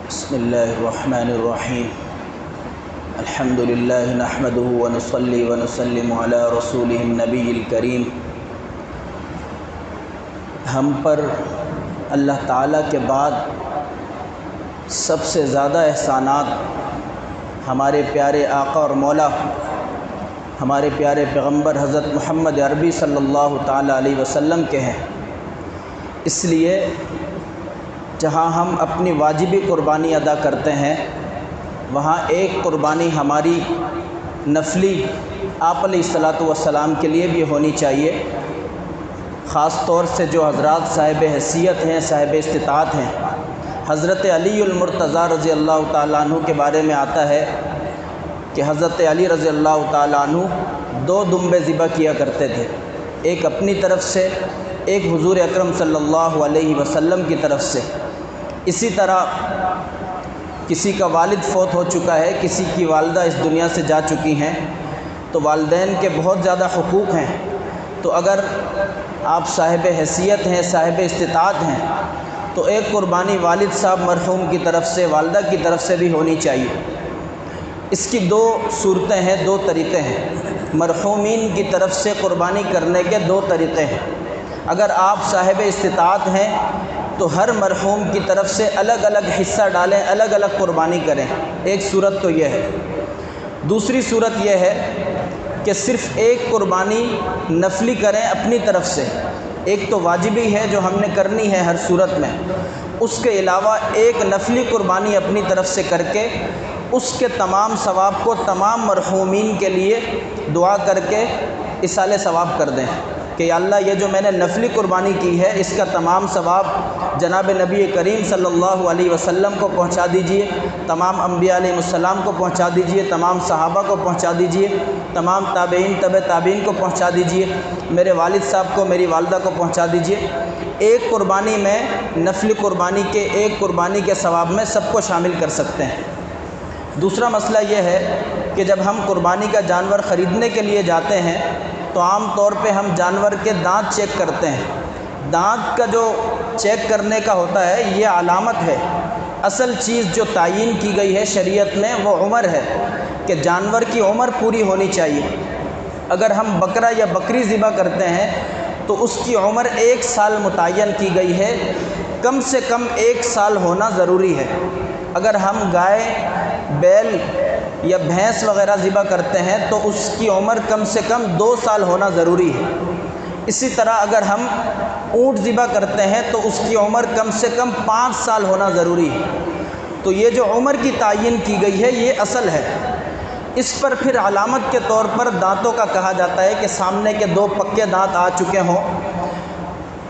بسم اللہ الرحمن الرحیم الحمد للہ نحمده ونصلی ونسلم علی رسولہ النبی الکریم۔ ہم پر اللہ تعالیٰ کے بعد سب سے زیادہ احسانات ہمارے پیارے آقا اور مولا ہمارے پیارے پیغمبر حضرت محمد عربی صلی اللہ تعالیٰ علیہ وسلم کے ہیں۔ اس لیے جہاں ہم اپنی واجبی قربانی ادا کرتے ہیں وہاں ایک قربانی ہماری نفلی آپ علیہ الصلاۃ والسلام کے لیے بھی ہونی چاہیے، خاص طور سے جو حضرات صاحب حیثیت ہیں، صاحب استطاعت ہیں۔ حضرت علی المرتضیٰ رضی اللہ تعالیٰ عنہ کے بارے میں آتا ہے کہ حضرت علی رضی اللہ تعالیٰ عنہ 2 دمبے ذبح کیا کرتے تھے، ایک اپنی طرف سے، ایک حضور اکرم صلی اللہ علیہ وسلم کی طرف سے۔ اسی طرح کسی کا والد فوت ہو چکا ہے، کسی کی والدہ اس دنیا سے جا چکی ہیں، تو والدین کے بہت زیادہ حقوق ہیں، تو اگر آپ صاحب حیثیت ہیں، صاحب استطاعت ہیں، تو ایک قربانی والد صاحب مرحوم کی طرف سے، والدہ کی طرف سے بھی ہونی چاہیے۔ اس کی 2 صورتیں ہیں، 2 طریقے ہیں۔ مرحومین کی طرف سے قربانی کرنے کے 2 طریقے ہیں۔ اگر آپ صاحب استطاعت ہیں تو ہر مرحوم کی طرف سے الگ الگ حصہ ڈالیں، الگ الگ قربانی کریں، ایک صورت تو یہ ہے۔ دوسری صورت یہ ہے کہ صرف ایک قربانی نفلی کریں اپنی طرف سے، ایک تو واجبی ہے جو ہم نے کرنی ہے ہر صورت میں، اس کے علاوہ ایک نفلی قربانی اپنی طرف سے کر کے اس کے تمام ثواب کو تمام مرحومین کے لیے دعا کر کے ایصال ثواب کر دیں کہ یا اللہ یہ جو میں نے نفلی قربانی کی ہے اس کا تمام ثواب جناب نبی کریم صلی اللہ علیہ وسلم کو پہنچا دیجئے، تمام انبیاء علیہ السلام کو پہنچا دیجئے، تمام صحابہ کو پہنچا دیجئے، تمام تابعین تبع تابعین کو پہنچا دیجئے، میرے والد صاحب کو، میری والدہ کو پہنچا دیجئے۔ ایک قربانی میں، نفلی قربانی کے ایک قربانی کے ثواب میں سب کو شامل کر سکتے ہیں۔ دوسرا مسئلہ یہ ہے کہ جب ہم قربانی کا جانور خریدنے کے لیے جاتے ہیں تو عام طور پہ ہم جانور کے دانت چیک کرتے ہیں۔ دانت کا جو چیک کرنے کا ہوتا ہے یہ علامت ہے۔ اصل چیز جو تعین کی گئی ہے شریعت میں وہ عمر ہے کہ جانور کی عمر پوری ہونی چاہیے۔ اگر ہم بکرا یا بکری ذبح کرتے ہیں تو اس کی عمر 1 سال متعین کی گئی ہے، کم سے کم 1 سال ہونا ضروری ہے۔ اگر ہم گائے، بیل یا بھینس وغیرہ ذبح کرتے ہیں تو اس کی عمر کم سے کم 2 سال ہونا ضروری ہے۔ اسی طرح اگر ہم اونٹ ذبح کرتے ہیں تو اس کی عمر کم سے کم 5 سال ہونا ضروری ہے۔ تو یہ جو عمر کی تعین کی گئی ہے یہ اصل ہے۔ اس پر پھر علامت کے طور پر دانتوں کا کہا جاتا ہے کہ سامنے کے 2 پکے دانت آ چکے ہوں۔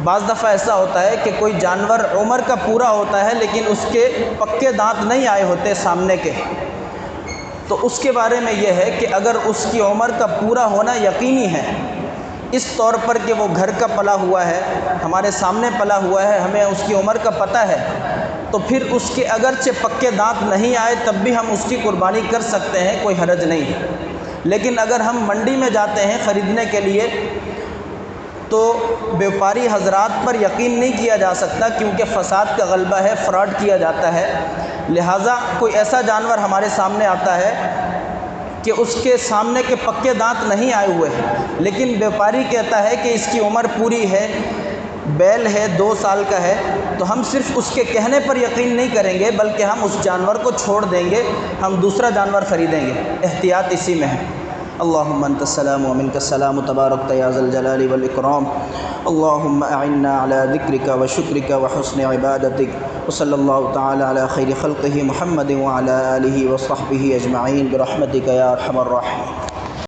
بعض دفعہ ایسا ہوتا ہے کہ کوئی جانور عمر کا پورا ہوتا ہے لیکن اس کے پکے دانت نہیں آئے ہوتے سامنے کے، تو اس کے بارے میں یہ ہے کہ اگر اس کی عمر کا پورا ہونا یقینی ہے، اس طور پر کہ وہ گھر کا پلا ہوا ہے، ہمارے سامنے پلا ہوا ہے، ہمیں اس کی عمر کا پتہ ہے، تو پھر اس کے اگرچہ پکے دانت نہیں آئے تب بھی ہم اس کی قربانی کر سکتے ہیں، کوئی حرج نہیں ہے۔ لیکن اگر ہم منڈی میں جاتے ہیں خریدنے کے لیے تو بیوپاری حضرات پر یقین نہیں کیا جا سکتا کیونکہ فساد کا غلبہ ہے، فراڈ کیا جاتا ہے، لہٰذا کوئی ایسا جانور ہمارے سامنے آتا ہے کہ اس کے سامنے کے پکے دانت نہیں آئے ہوئے ہیں لیکن بیوپاری کہتا ہے کہ اس کی عمر پوری ہے، بیل ہے، 2 سال کا ہے، تو ہم صرف اس کے کہنے پر یقین نہیں کریں گے بلکہ ہم اس جانور کو چھوڑ دیں گے، ہم دوسرا جانور خریدیں گے۔ احتیاط اسی میں ہے۔ اللہم انت السلام ومنک السلام تبارکت یا ذا الجلال والاکرام۔ اللہم اعنا علی ذکرک وشکرک وحسن عبادتک، وصلی اللہ تعالی علی خیر خلقہ محمد وعلی آلہ وصحبہ اجمعین برحمتک یا ارحم الراحمین۔